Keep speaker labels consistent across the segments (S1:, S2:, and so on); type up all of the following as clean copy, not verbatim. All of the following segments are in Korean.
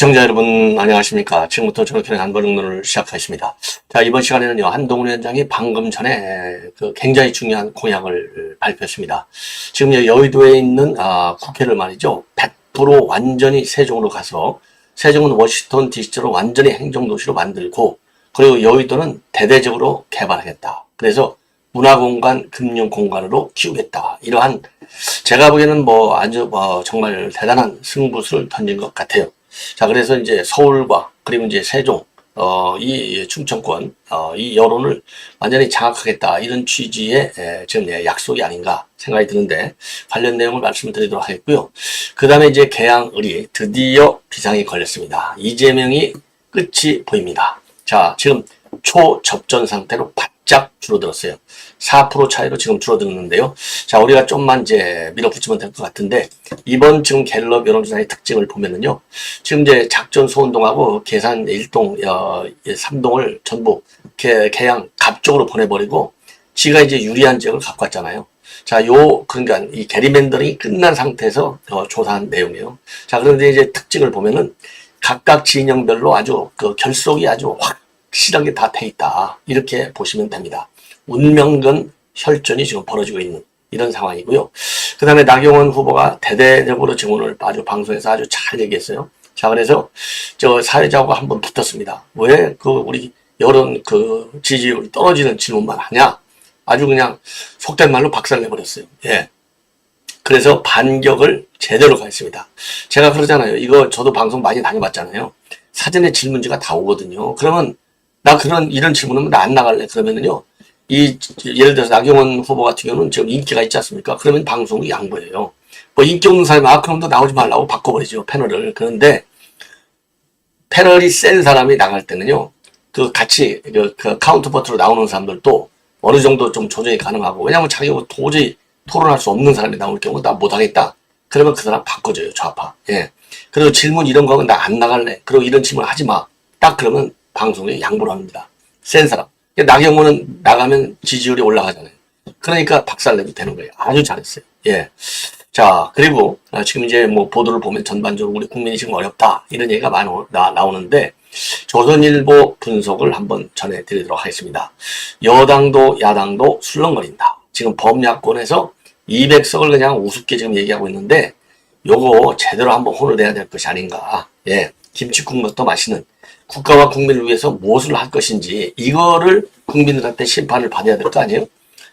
S1: 시청자 여러분 안녕하십니까. 지금부터 저렇게 안보정론을 시작하겠습니다. 자, 이번 시간에는요, 한동훈 위원장이 방금 전에 굉장히 중요한 공약을 발표했습니다. 지금 여의도에 있는 국회를 말이죠, 100% 완전히 세종으로 가서 세종은 워싱턴 DC로 완전히 행정도시로 만들고, 그리고 여의도는 대대적으로 개발하겠다. 그래서 문화공간, 금융공간으로 키우겠다. 이러한 제가 보기에는 아주 정말 대단한 승부수를 던진 것 같아요. 자, 그래서 이제 서울과 그리고 이제 세종, 이 충청권, 이 여론을 완전히 장악하겠다. 이런 취지의 지금 약속이 아닌가 생각이 드는데 관련 내용을 말씀을 드리도록 하겠고요. 그 다음에 이제 개항을이 드디어 비상이 걸렸습니다. 이재명이 끝이 보입니다. 자, 지금 초접전 상태로 바짝 줄어들었어요. 4% 차이로 지금 줄어들었는데요. 자, 우리가 좀만 이제 밀어붙이면 될 것 같은데, 이번 지금 갤럽 여론조사의 특징을 보면은요, 지금 이제 작전 소운동하고 계산 1동, 3동을 전부 개항 갑쪽으로 보내버리고, 지가 이제 유리한 지역을 갖고 왔잖아요. 자, 그러니까 이 게리맨더링이 끝난 상태에서 조사한 내용이에요. 자, 그런데 이제 특징을 보면은 각각 진영별로 아주 결속이 아주 확실하게 다 돼 있다. 이렇게 보시면 됩니다. 운명건 혈전이 지금 벌어지고 있는 이런 상황이고요. 그 다음에 나경원 후보가 대대적으로 지금 오늘 아주 방송에서 아주 잘 얘기했어요. 자, 그래서 사회자하고 한번 붙었습니다. 왜 우리 여론 지지율이 떨어지는 질문만 하냐? 아주 그냥 속된 말로 박살내버렸어요. 예. 그래서 반격을 제대로 가했습니다. 제가 그러잖아요. 이거 저도 방송 많이 다녀봤잖아요. 사전에 질문지가 다 오거든요. 그러면 나 이런 질문은 나 안 나갈래. 그러면은요, 예를 들어서 나경원 후보 같은 경우는 지금 인기가 있지 않습니까? 그러면 방송이 양보해요. 인기 없는 사람이, 그럼 너 나오지 말라고 바꿔버리죠, 패널을. 그런데, 패널이 센 사람이 나갈 때는요, 같이, 카운터버트로 나오는 사람들도 어느 정도 좀 조정이 가능하고, 왜냐면 자기가 도저히 토론할 수 없는 사람이 나올 경우 나 못하겠다. 그러면 그 사람 바꿔줘요, 좌파. 예. 그리고 질문 이런 거 하면 나 안 나갈래. 그리고 이런 질문 하지 마. 딱 그러면 방송에 양보를 합니다. 센 사람. 나경원은 나가면 지지율이 올라가잖아요. 그러니까 박살내도 되는 거예요. 아주 잘했어요. 예. 자, 그리고 지금 이제 보도를 보면 전반적으로 우리 국민이 지금 어렵다. 이런 얘기가 많이 나오는데, 조선일보 분석을 한번 전해드리도록 하겠습니다. 여당도 야당도 술렁거린다. 지금 범야권에서 200석을 그냥 우습게 지금 얘기하고 있는데, 요거 제대로 한번 혼을 내야 될 것이 아닌가. 예. 김치국물도 맛있는 국가와 국민을 위해서 무엇을 할 것인지 이거를 국민들한테 심판을 받아야 될 거 아니에요?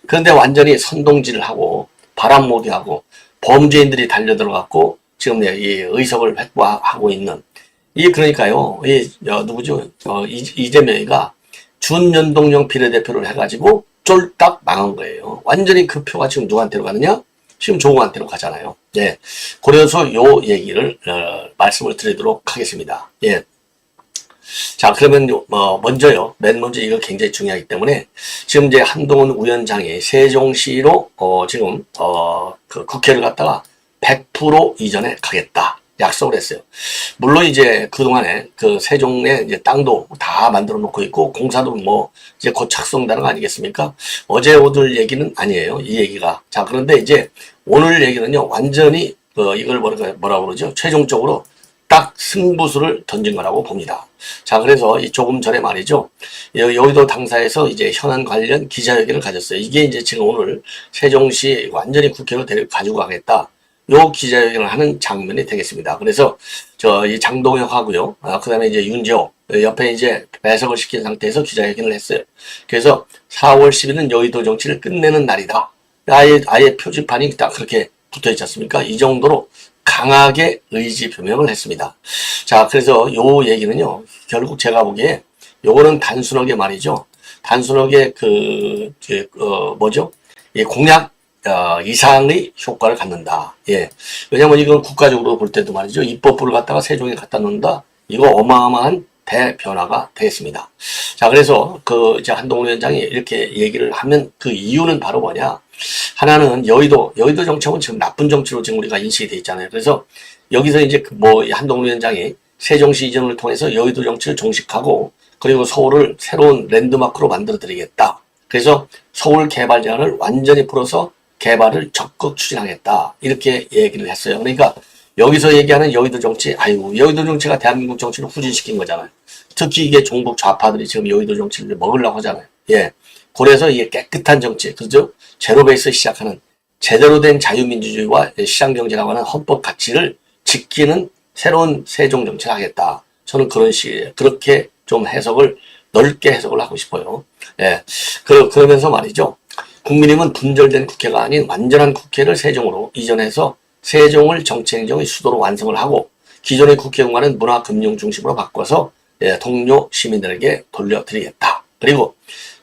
S1: 그런데 완전히 선동질을 하고 바람목이하고 범죄인들이 달려들어갖고 지금 이 의석을 획보하고 있는 그러니까요. 누구죠? 이재명이가 준연동형 비례대표를 해가지고 쫄딱 망한 거예요. 완전히 그 표가 지금 누구한테로 가느냐? 지금 조국한테로 가잖아요. 예. 그래서 요 얘기를 말씀을 드리도록 하겠습니다. 예. 자, 그러면 먼저요. 맨 먼저 이거 굉장히 중요하기 때문에 지금 이제 한동훈 위원장이 세종시로 지금 국회를 갖다가 100% 이전에 가겠다. 약속을 했어요. 물론 이제 그동안에 세종에 이제 땅도 다 만들어 놓고 있고 공사도 이제 곧 착수한다는 거 아니겠습니까? 어제 오늘 얘기는 아니에요. 이 얘기가. 자, 그런데 이제 오늘 얘기는요. 완전히 이걸 뭐라고 그러죠? 최종적으로 딱 승부수를 던진 거라고 봅니다. 자, 그래서 조금 전에 말이죠. 여의도 당사에서 이제 현안 관련 기자회견을 가졌어요. 이게 이제 지금 오늘 세종시 완전히 국회로 가지고 가겠다. 요 기자회견을 하는 장면이 되겠습니다. 그래서 이 장동혁 하고요. 그 다음에 이제 윤재호 옆에 이제 배석을 시킨 상태에서 기자회견을 했어요. 그래서 4월 10일은 여의도 정치를 끝내는 날이다. 아예 표지판이 딱 그렇게 붙어 있지 않습니까? 이 정도로 강하게 의지 표명을 했습니다. 자, 그래서 요 얘기는요, 결국 제가 보기에 요거는 단순하게 말이죠. 단순하게 이 공약 이상의 효과를 갖는다. 예. 왜냐면 이건 국가적으로 볼 때도 말이죠. 입법부를 갖다가 세종에 갖다 놓는다. 이거 어마어마한 대변화가 되겠습니다. 자, 그래서 이제 한동훈 위원장이 이렇게 얘기를 하면 그 이유는 바로 뭐냐. 하나는 여의도 정책은 지금 나쁜 정치로 지금 우리가 인식이 돼 있잖아요. 그래서 여기서 이제 한동훈 위원장이 세종시 이전을 통해서 여의도 정치를 종식하고 그리고 서울을 새로운 랜드마크로 만들어 드리겠다. 그래서 서울 개발 제한을 완전히 풀어서 개발을 적극 추진하겠다. 이렇게 얘기를 했어요. 그러니까 여기서 얘기하는 여의도 정치, 아이고, 여의도 정치가 대한민국 정치를 후진시킨 거잖아요. 특히 이게 종북 좌파들이 지금 여의도 정치를 먹으려고 하잖아요. 예. 그래서 이게 깨끗한 정치, 그죠? 제로 베이스 시작하는 제대로 된 자유민주주의와 시장경제라고 하는 헌법 가치를 지키는 새로운 세종 정치를 하겠다. 저는 그런 식이에요. 그렇게 좀 해석을, 넓게 해석을 하고 싶어요. 예. 그러면서 말이죠. 국민의힘은 분절된 국회가 아닌 완전한 국회를 세종으로 이전해서 세종을 정치행정의 수도로 완성을 하고 기존의 국회 공간은 문화 금융 중심으로 바꿔서 동료 시민들에게 돌려드리겠다. 그리고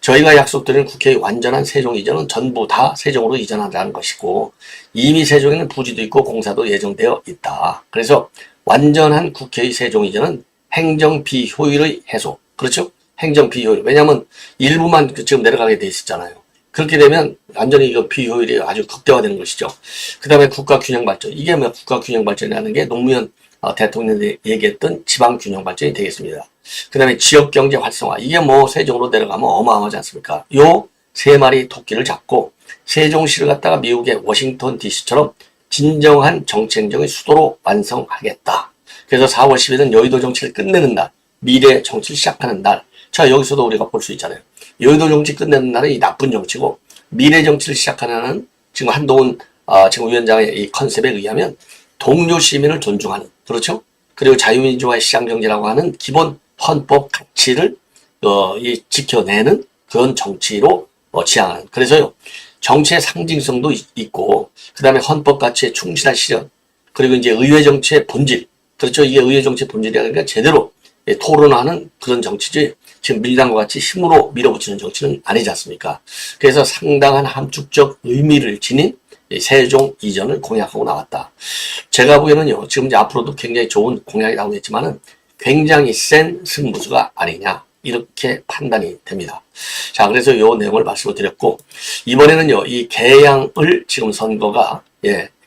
S1: 저희가 약속드린 국회의 완전한 세종 이전은 전부 다 세종으로 이전하자는 것이고 이미 세종에는 부지도 있고 공사도 예정되어 있다. 그래서 완전한 국회의 세종 이전은 행정 비효율의 해소. 그렇죠? 행정 비효율. 왜냐하면 일부만 지금 내려가게 돼 있었잖아요. 그렇게 되면 완전히 이거 비효율이 아주 극대화되는 것이죠. 그 다음에 국가균형발전. 이게 뭐 국가균형발전이라는 게 노무현 대통령이 얘기했던 지방균형발전이 되겠습니다. 그 다음에 지역경제 활성화. 이게 뭐 세종으로 내려가면 어마어마하지 않습니까? 요 세 마리 토끼를 잡고 세종시를 갖다가 미국의 워싱턴 DC처럼 진정한 정치행정의 수도로 완성하겠다. 그래서 4월 10일은 여의도 정치를 끝내는 날, 미래 정치를 시작하는 날. 자, 여기서도 우리가 볼 수 있잖아요. 여의도 정치 끝내는 날은 이 나쁜 정치고 미래 정치를 시작하는 지금 한동훈 지금 위원장의 이 컨셉에 의하면 동료 시민을 존중하는, 그렇죠? 그리고 자유민주화의 시장경제라고 하는 기본 헌법 가치를 지켜내는 그런 정치로 지향하는. 그래서요, 정치의 상징성도 있고, 그 다음에 헌법 가치에 충실한 실현, 그리고 이제 의회 정치의 본질, 그렇죠? 이게 의회 정치의 본질이라니까 제대로 토론하는 그런 정치지, 지금 민주당과 같이 힘으로 밀어붙이는 정치는 아니지 않습니까? 그래서 상당한 함축적 의미를 지닌 세종 이전을 공약하고 나왔다. 제가 보기에는요, 지금 이제 앞으로도 굉장히 좋은 공약이 나오겠지만은 굉장히 센 승부수가 아니냐, 이렇게 판단이 됩니다. 자, 그래서 이 내용을 말씀을 드렸고, 이번에는요, 이 개양을 지금 선거가,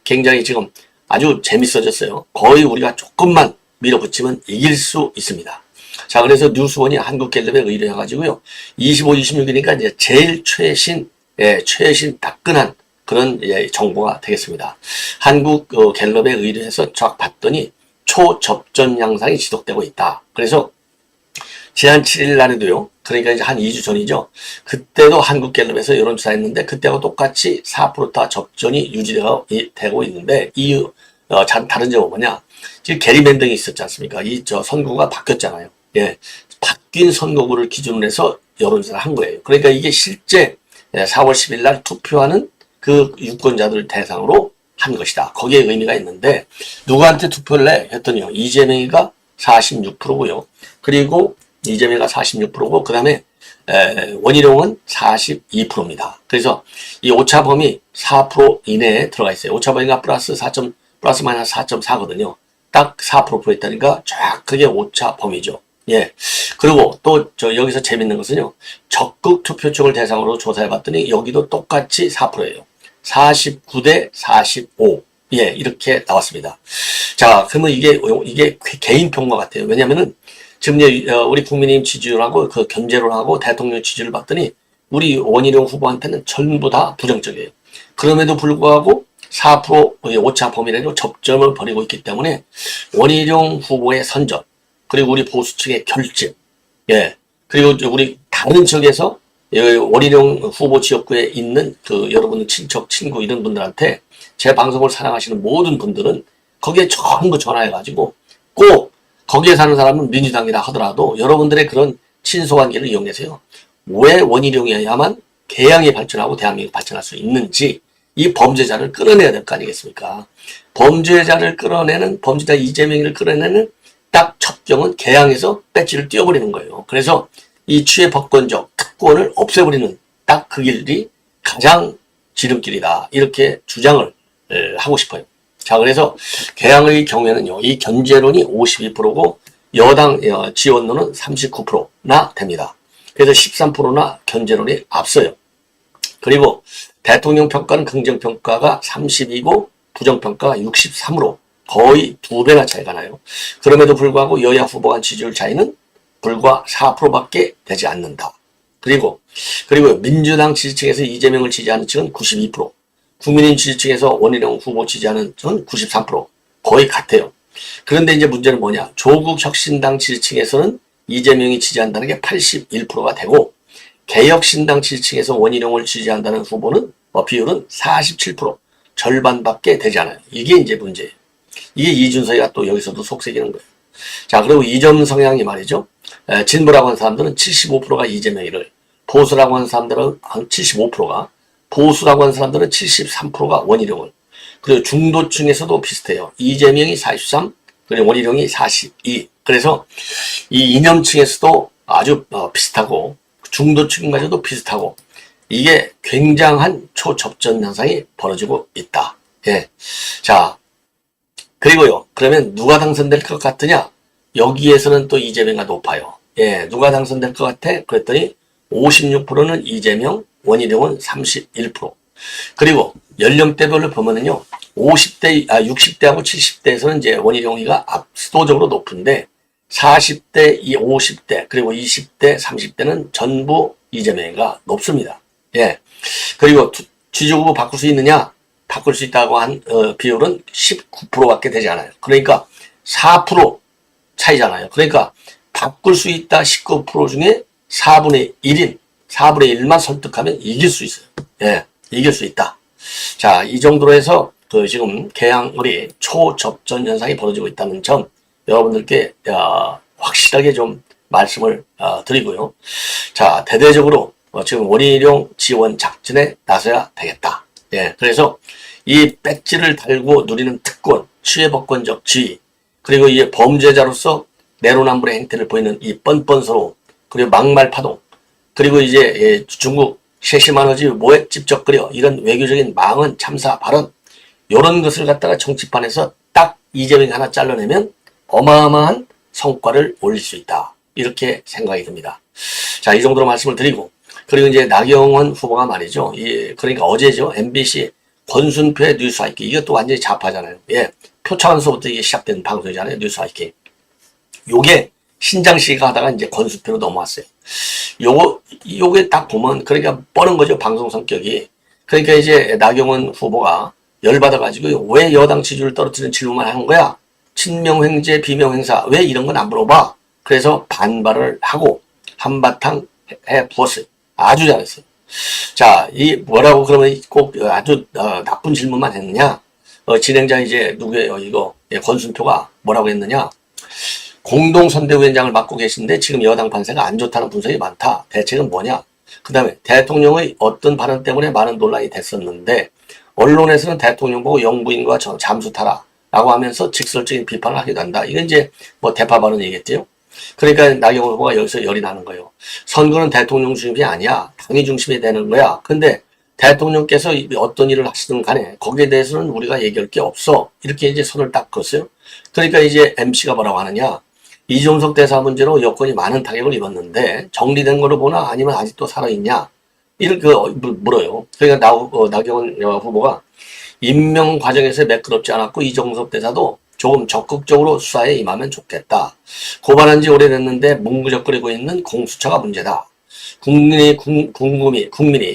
S1: 굉장히 지금 아주 재밌어졌어요. 거의 우리가 조금만 밀어붙이면 이길 수 있습니다. 자, 그래서 뉴스원이 한국갤럽에 의뢰해가지고요, 25, 26이니까 이제 제일 최신 따끈한 그런 정보가 되겠습니다. 한국갤럽에 의뢰해서 쫙 봤더니 초접전 양상이 지속되고 있다. 그래서 지난 7일 날에도요, 그러니까 이제 한 2주 전이죠. 그때도 한국갤럽에서 여론조사 했는데 그때하고 똑같이 4%다 접전이 유지되고 있는데 다른 점은 뭐냐? 지금 게리맨딩이 있었지 않습니까? 선거가 바뀌었잖아요. 예. 바뀐 선거구를 기준으로 해서 여론조사를 한 거예요. 그러니까 이게 실제 4월 10일 날 투표하는 그 유권자들 대상으로 한 것이다. 거기에 의미가 있는데 누구한테 투표를 해? 했더니요. 이재명이가 46%고요. 그리고 이재명이가 46%고 그 다음에 원희룡은 42%입니다. 그래서 이 오차 범위 4% 이내에 들어가 있어요. 오차 범위가 플러스 마이너스 4.4거든요. 딱 4% 있다니까 쫙 그게 오차 범위죠. 예. 그리고 또 여기서 재밌는 것은요. 적극 투표층을 대상으로 조사해봤더니 여기도 똑같이 4%예요. 49대 45. 예, 이렇게 나왔습니다. 자, 그러면 이게 개인 평가 같아요. 왜냐면은 지금 우리 국민의힘 지지율하고 그 견제론하고 대통령 지지율을 봤더니 우리 원희룡 후보한테는 전부 다 부정적이에요. 그럼에도 불구하고 4% 오차 범위내로 접점을 벌이고 있기 때문에 원희룡 후보의 선전, 그리고 우리 보수 측의 결집, 그리고 우리 다른 지역에서 원희룡 후보 지역구에 있는 여러분 친척, 친구 이런 분들한테 제 방송을 사랑하시는 모든 분들은 거기에 전부 전화해가지고 꼭 거기에 사는 사람은 민주당이라 하더라도 여러분들의 그런 친소관계를 이용해서요. 왜 원희룡이어야만 개양이 발전하고 대한민국이 발전할 수 있는지 이 범죄자를 끌어내야 될 거 아니겠습니까? 범죄자 이재명이를 끌어내는 딱 첩경은 개양에서 배지를 띄워버리는 거예요. 그래서 이 취해법권적 특권을 없애버리는 딱 그 길이 가장 지름길이다. 이렇게 주장을 하고 싶어요. 자, 그래서 개항의 경우에는요, 이 견제론이 52%고 여당 지원론은 39%나 됩니다. 그래서 13%나 견제론이 앞서요. 그리고 대통령 평가는 긍정평가가 32고 부정평가가 63으로 거의 2배나 차이가 나요. 그럼에도 불구하고 여야 후보 간 지지율 차이는 불과 4%밖에 되지 않는다. 그리고 민주당 지지층에서 이재명을 지지하는 층은 92%, 국민의힘 지지층에서 원희룡 후보 지지하는 층은 93%, 거의 같아요. 그런데 이제 문제는 뭐냐? 조국 혁신당 지지층에서는 이재명이 지지한다는 게 81%가 되고, 개혁신당 지지층에서 원희룡을 지지한다는 후보는 비율은 47%, 절반밖에 되지 않아요. 이게 이제 문제예요. 이게 이준석이가 또 여기서도 속삭이는 거예요. 자, 그리고 이점 성향이 말이죠. 진보라고 하는 사람들은 75%가 이재명이를, 보수라고 하는 사람들은 한 75%가, 보수라고 하는 사람들은 73%가 원희룡을, 그리고 중도층에서도 비슷해요. 이재명이 43, 그리고 원희룡이 42. 그래서 이 이념층에서도 아주 비슷하고, 중도층까지도 비슷하고, 이게 굉장한 초접전 현상이 벌어지고 있다. 예. 자, 그리고요. 그러면 누가 당선될 것 같으냐? 여기에서는 또 이재명이 높아요. 예. 누가 당선될 것 같아? 그랬더니 56%는 이재명, 원희룡은 31%. 그리고 연령대별로 보면은요. 60대하고 70대에서는 이제 원희룡이가 압도적으로 높은데 40대, 50대, 그리고 20대, 30대는 전부 이재명이가 높습니다. 예. 그리고 지지후보 바꿀 수 있느냐? 바꿀 수 있다고 한 비율은 19%밖에 되지 않아요. 그러니까 4% 차이잖아요. 그러니까 바꿀 수 있다 19% 중에 4분의 1인, 4분의 1만 설득하면 이길 수 있어요. 예, 이길 수 있다. 자, 이 정도로 해서 지금 개항을이 초접전 현상이 벌어지고 있다는 점 여러분들께 확실하게 좀 말씀을 드리고요. 자, 대대적으로 지금 원희룡 지원 작전에 나서야 되겠다. 예, 그래서 이 배지를 달고 누리는 특권, 취해법권적 지위, 그리고 이 범죄자로서 내로남불의 행태를 보이는 이 뻔뻔스러움, 그리고 막말파동, 그리고 이제 중국 세심한어지 뭐에 찝쩍거려 이런 외교적인 망언, 참사, 발언, 이런 것을 갖다가 정치판에서 딱 이재명이 하나 잘라내면 어마어마한 성과를 올릴 수 있다. 이렇게 생각이 듭니다. 자, 이 정도로 말씀을 드리고, 그리고 이제 나경원 후보가 말이죠. 그러니까 어제죠. MBC 권순표의 뉴스 하이킹. 이것도 완전히 좌파잖아요. 예. 표창원서부터 이게 시작된 방송이잖아요. 뉴스 하이킹. 요게 신장시가 하다가 이제 권순표로 넘어왔어요. 요게 딱 보면, 그러니까 뻔한 거죠. 방송 성격이. 그러니까 이제 나경원 후보가 열받아가지고 왜 여당 지지율을 떨어뜨리는 질문만 하는 거야? 친명횡재, 비명행사. 왜 이런 건 안 물어봐? 그래서 반발을 하고 한바탕 해 부었어요. 아주 잘했어요. 자, 이 뭐라고 그러면 꼭 아주 나쁜 질문만 했느냐? 진행자 이제 누구예요? 이거 권순표가 뭐라고 했느냐? 공동선대위원장을 맡고 계신데 지금 여당 판세가 안 좋다는 분석이 많다. 대책은 뭐냐? 그 다음에 대통령의 어떤 발언 때문에 많은 논란이 됐었는데 언론에서는 대통령 보고 영부인과 잠수타라 라고 하면서 직설적인 비판을 하기도 한다. 이건 이제 뭐 대파 발언이겠죠. 그러니까 나경원 후보가 여기서 열이 나는 거예요. 선거는 대통령 중심이 아니야. 당이 중심이 되는 거야. 근데 대통령께서 어떤 일을 하시든 간에 거기에 대해서는 우리가 얘기할 게 없어. 이렇게 이제 손을 딱 껐어요. 그러니까 이제 MC가 뭐라고 하느냐. 이종석 대사 문제로 여권이 많은 타격을 입었는데 정리된 거로 보나 아니면 아직도 살아있냐. 이렇게 물어요. 그러니까 나경원 후보가 임명 과정에서 매끄럽지 않았고 이종석 대사도 조금 적극적으로 수사에 임하면 좋겠다. 고발한 지 오래됐는데 뭉그적거리고 있는 공수처가 문제다. 국민이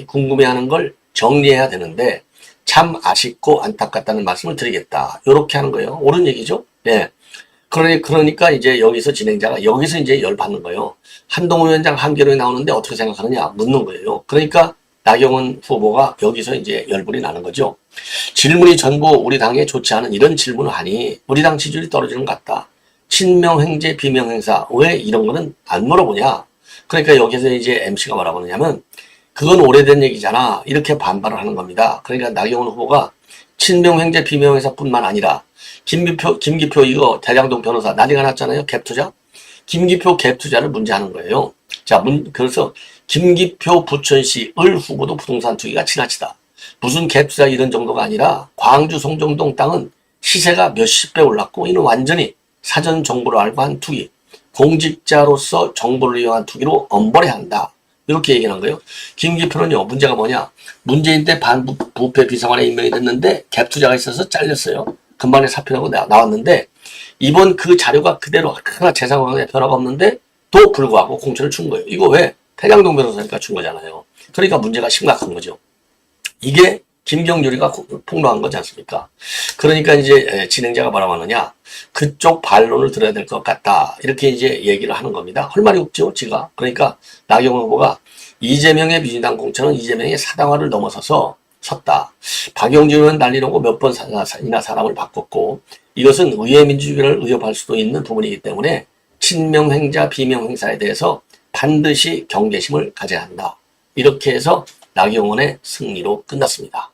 S1: 궁금해하는 걸 정리해야 되는데 참 아쉽고 안타깝다는 말씀을 드리겠다. 이렇게 하는 거예요. 옳은 얘기죠? 네. 그러니까 이제 여기서 진행자가 여기서 이제 열받는 거예요. 한동훈 위원장 한겨레에 나오는데 어떻게 생각하느냐 묻는 거예요. 그러니까 나경원 후보가 여기서 이제 열불이 나는 거죠. 질문이 전부 우리 당에 좋지 않은 이런 질문을 하니 우리 당 지지율이 떨어지는 것 같다. 친명행재, 비명행사 왜 이런 거는 안 물어보냐. 그러니까 여기서 이제 MC가 뭐라고 하냐면 그건 오래된 얘기잖아. 이렇게 반발을 하는 겁니다. 그러니까 나경원 후보가 친명행재, 비명행사뿐만 아니라 김기표 이거 대장동 변호사 난리가 났잖아요. 갭투자. 김기표 갭투자를 문제하는 거예요. 자, 그래서 김기표 부천시 을 후보도 부동산 투기가 지나치다. 무슨 갭투자 이런 정도가 아니라 광주 송정동 땅은 시세가 몇십 배 올랐고 이는 완전히 사전 정보를 알고 한 투기. 공직자로서 정보를 이용한 투기로 엄벌해야 한다. 이렇게 얘기한 거예요. 김기표는요. 문제가 뭐냐. 문재인 때 반부패 비서관에 임명이 됐는데 갭투자가 있어서 잘렸어요. 금방에 사표하고 나왔는데 이번 그 자료가 그대로 하나 제 상황에 변화가 없는데 불구하고 공천을 준 거예요. 이거 왜? 태장동 변호사니까 준 거잖아요. 그러니까 문제가 심각한 거죠. 이게 김경률이가 폭로한 거지 않습니까? 그러니까 이제 진행자가 뭐라고 하느냐, 그쪽 반론을 들어야 될 것 같다, 이렇게 이제 얘기를 하는 겁니다. 할 말이 없죠, 지가. 그러니까 나경원 후보가 이재명의 민주당 공천은 이재명의 사당화를 넘어서서 섰다. 박용진은 난리라고 몇 번이나 사람을 바꿨고, 이것은 의회 민주주의를 위협할 수도 있는 부분이기 때문에 친명행자 비명행사에 대해서 반드시 경계심을 가져야 한다. 이렇게 해서 나경원의 승리로 끝났습니다.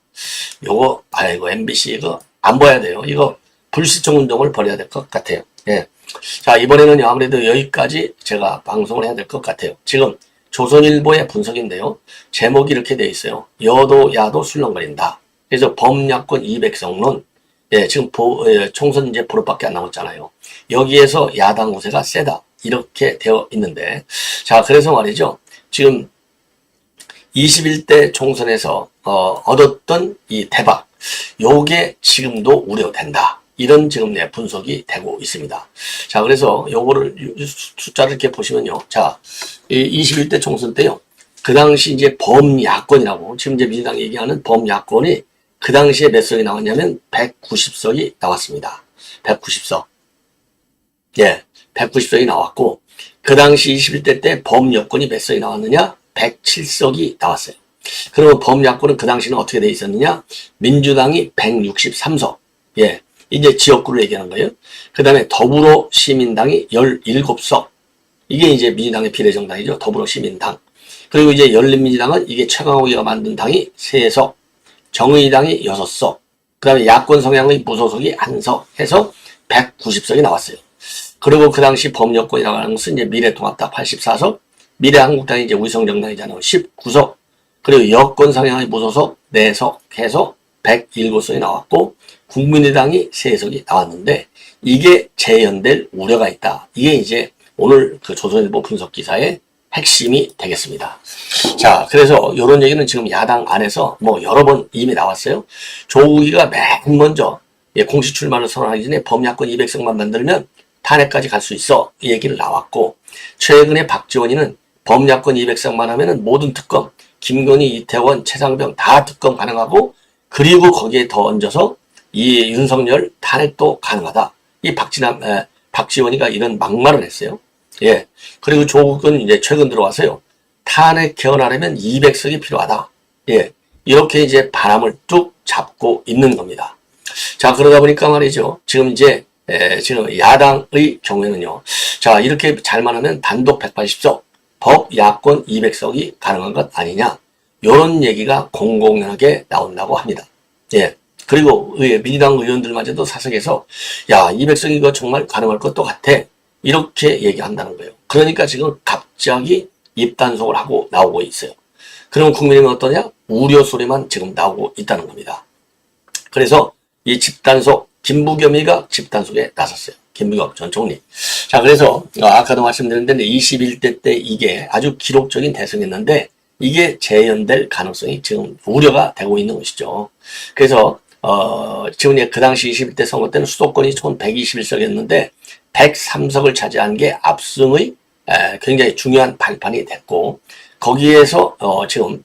S1: 요거 아이고 MBC 이거 안 봐야 돼요. 이거 불시청 운동을 벌여야 될 것 같아요. 예. 자, 이번에는 아무래도 여기까지 제가 방송을 해야 될 것 같아요. 지금 조선일보의 분석인데요. 제목이 이렇게 되어 있어요. 여도 야도 술렁거린다. 그래서 범야권 200석론. 예, 지금 총선 이제 보름밖에 안 남았잖아요. 여기에서 야당 우세가 세다. 이렇게 되어 있는데, 자, 그래서 말이죠. 지금 21대 총선에서 얻었던 이 대박, 요게 지금도 우려된다. 이런 지금 내 분석이 되고 있습니다. 자, 그래서 요거를 숫자를 이렇게 보시면요. 자, 21대 총선 때요. 그 당시 이제 범야권이라고, 지금 이제 민주당 얘기하는 범야권이 그 당시에 몇 석이 나왔냐면 190석이 나왔습니다. 190석. 예, 190석이 나왔고, 그 당시 21대 때 범여권이 몇 석이 나왔느냐? 107석이 나왔어요. 그러면 범야권은 그 당시는 어떻게 돼 있었느냐? 민주당이 163석. 예. 이제 지역구를 얘기하는 거예요. 그 다음에 더불어시민당이 17석. 이게 이제 민주당의 비례정당이죠. 더불어시민당. 그리고 이제 열린민주당은 이게 최강욱이가 만든 당이 3석. 정의당이 6석. 그 다음에 야권 성향의 무소속이 1석 해서 190석이 나왔어요. 그리고 그 당시 범여권이라고 하는 것은 이제 미래통합당 84석. 미래한국당이 이제 위성정당이잖아요. 19석. 그리고 여권 성향의 무소속 4석 해서 107석이 나왔고, 국민의당이 3석이 나왔는데, 이게 재연될 우려가 있다. 이게 이제 오늘 그 조선일보 분석 기사의 핵심이 되겠습니다. 자, 그래서 이런 얘기는 지금 야당 안에서 뭐 여러 번 이미 나왔어요. 조국이가 맨 먼저 공식 출마를 선언하기 전에 범야권 200석만 만들면 탄핵까지 갈 수 있어. 이 얘기를 나왔고, 최근에 박지원이는 범야권 200석만 하면은 모든 특검, 김건희, 이태원, 최상병 다 특검 가능하고, 그리고 거기에 더 얹어서 이 윤석열 탄핵도 가능하다. 이 박지원이가 이런 막말을 했어요. 예. 그리고 조국은 이제 최근 들어와서요. 탄핵 개헌하려면 200석이 필요하다. 예. 이렇게 이제 바람을 뚝 잡고 있는 겁니다. 자, 그러다 보니까 말이죠. 지금 이제 지금 야당의 경우에는요. 자, 이렇게 잘만 하면 단독 180석, 법 야권 200석이 가능한 것 아니냐. 이런 얘기가 공공연하게 나온다고 합니다. 예. 그리고 민주당 의원들마저도 사석에서 야, 200석 이거 정말 가능할 것도 같아. 이렇게 얘기한다는 거예요. 그러니까 지금 갑자기 입단속을 하고 나오고 있어요. 그럼 국민의힘은 어떠냐? 우려 소리만 지금 나오고 있다는 겁니다. 그래서 이 집단속, 김부겸이가 집단속에 나섰어요. 김부겸 전 총리. 자, 그래서 아까도 말씀드렸는데 21대 때 이게 아주 기록적인 대선이었는데 이게 재연될 가능성이 지금 우려가 되고 있는 것이죠. 그래서 지금 그 당시 21대 선거 때는 수도권이 총 121석이었는데 103석을 차지한 게 압승의 굉장히 중요한 발판이 됐고, 거기에서 지금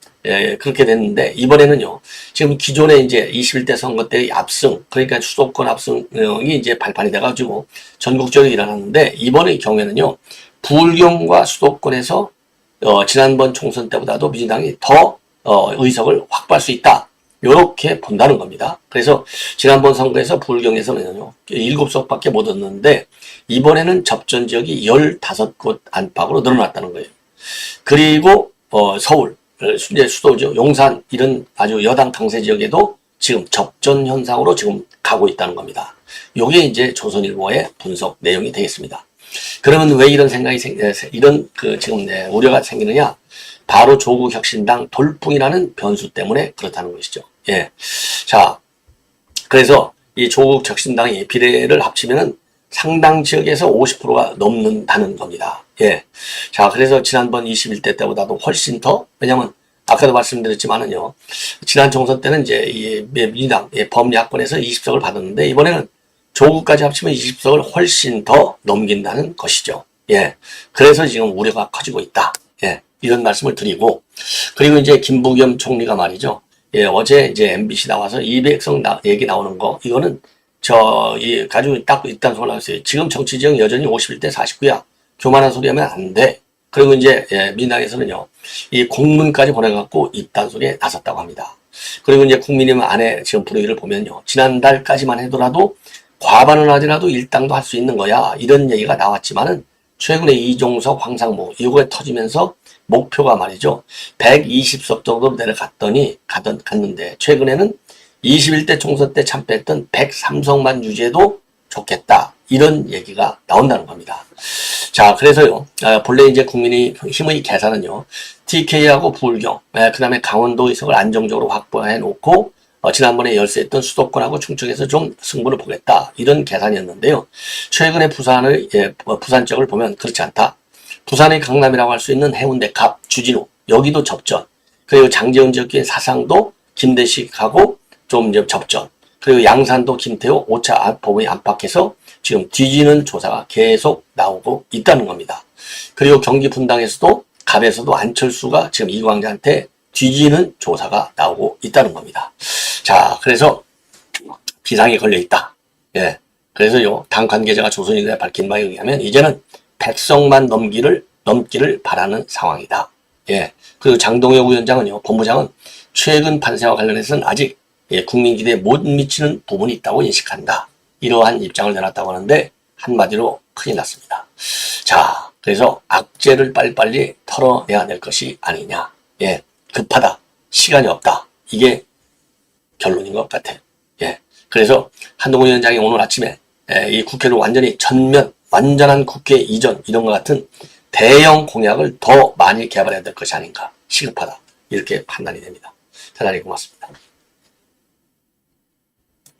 S1: 그렇게 됐는데, 이번에는요 지금 기존에 이제 21대 선거 때의 압승, 그러니까 수도권 압승이 이제 발판이 돼가지고 전국적으로 일어났는데, 이번의 경우에는요 부울경과 수도권에서 지난번 총선 때보다도 민주당이 더 의석을 확보할 수 있다. 요렇게 본다는 겁니다. 그래서 지난번 선거에서 부울경에서는요 7석밖에 못 얻었는데 이번에는 접전 지역이 15곳 안팎으로 늘어났다는 거예요. 그리고 서울, 이제 수도죠, 용산, 이런 아주 여당 강세 지역에도 지금 접전 현상으로 지금 가고 있다는 겁니다. 요게 이제 조선일보의 분석 내용이 되겠습니다. 그러면 왜 이런 생각이 이런 지금 우려가 생기느냐? 바로 조국혁신당 돌풍이라는 변수 때문에 그렇다는 것이죠. 예. 자, 그래서 이 조국혁신당이 비례를 합치면은 상당 지역에서 50%가 넘는다는 겁니다. 예. 자, 그래서 지난번 21대 때보다도 훨씬 더, 왜냐면 아까도 말씀드렸지만은요, 지난 총선 때는 이제 이 민주당 범야권에서 20석을 받았는데 이번에는 조국까지 합치면 20석을 훨씬 더 넘긴다는 것이죠. 예. 그래서 지금 우려가 커지고 있다. 예. 이런 말씀을 드리고, 그리고 이제 김부겸 총리가 말이죠. 예, 어제 이제 MBC 나와서 이백성 얘기 나오는 거, 이거는 가지고 딱 있다는 소리 나왔어요. 지금 정치 지형 여전히 51대 49야. 교만한 소리 하면 안 돼. 그리고 이제, 예, 민당에서는요, 이 공문까지 보내갖고 입단 소리에 나섰다고 합니다. 그리고 이제 국민의힘 안에 지금 분위기를 보면요, 지난달까지만 해도라도 과반을 하더라도 일당도 할 수 있는 거야. 이런 얘기가 나왔지만은, 최근에 이종석, 황상무, 이거에 터지면서 목표가 말이죠. 120석 정도로 내려갔더니, 갔는데, 최근에는 21대 총선 때 참패했던 103석만 유지해도 좋겠다. 이런 얘기가 나온다는 겁니다. 자, 그래서요, 본래 이제 국민의힘의 계산은요, TK하고 부울경, 그 다음에 강원도 의석을 안정적으로 확보해 놓고, 지난번에 열세했던 수도권하고 충청에서 좀 승부를 보겠다. 이런 계산이었는데요. 최근에 부산 쪽을 보면 그렇지 않다. 부산의 강남이라고 할 수 있는 해운대 갑, 주진우, 여기도 접전. 그리고 장제원 지역의 사상도 김대식하고 좀 이제 접전. 그리고 양산도 김태호, 5차 법원이 안팎에서 지금 뒤지는 조사가 계속 나오고 있다는 겁니다. 그리고 경기 분당에서도 갑에서도 안철수가 지금 이광재한테 뒤지는 조사가 나오고 있다는 겁니다. 자, 그래서 비상이 걸려 있다. 예. 그래서요, 당 관계자가 조선일보에 밝힌 바에 의하면 이제는 100석만 넘기를 바라는 상황이다. 예. 그리고 장동혁 위원장은요, 본부장은 최근 판세와 관련해서는 아직 국민 기대에 못 미치는 부분이 있다고 인식한다. 이러한 입장을 내놨다고 하는데 한마디로 큰일 났습니다. 자, 그래서 악재를 빨리빨리 털어내야 될 것이 아니냐. 예, 급하다. 시간이 없다. 이게 결론인 것 같아요. 예, 그래서 한동훈 위원장이 오늘 아침에 이 국회를 완전히 완전한 국회 이전 이런 것 같은 대형 공약을 더 많이 개발해야 될 것이 아닌가. 시급하다. 이렇게 판단이 됩니다. 대단히 고맙습니다.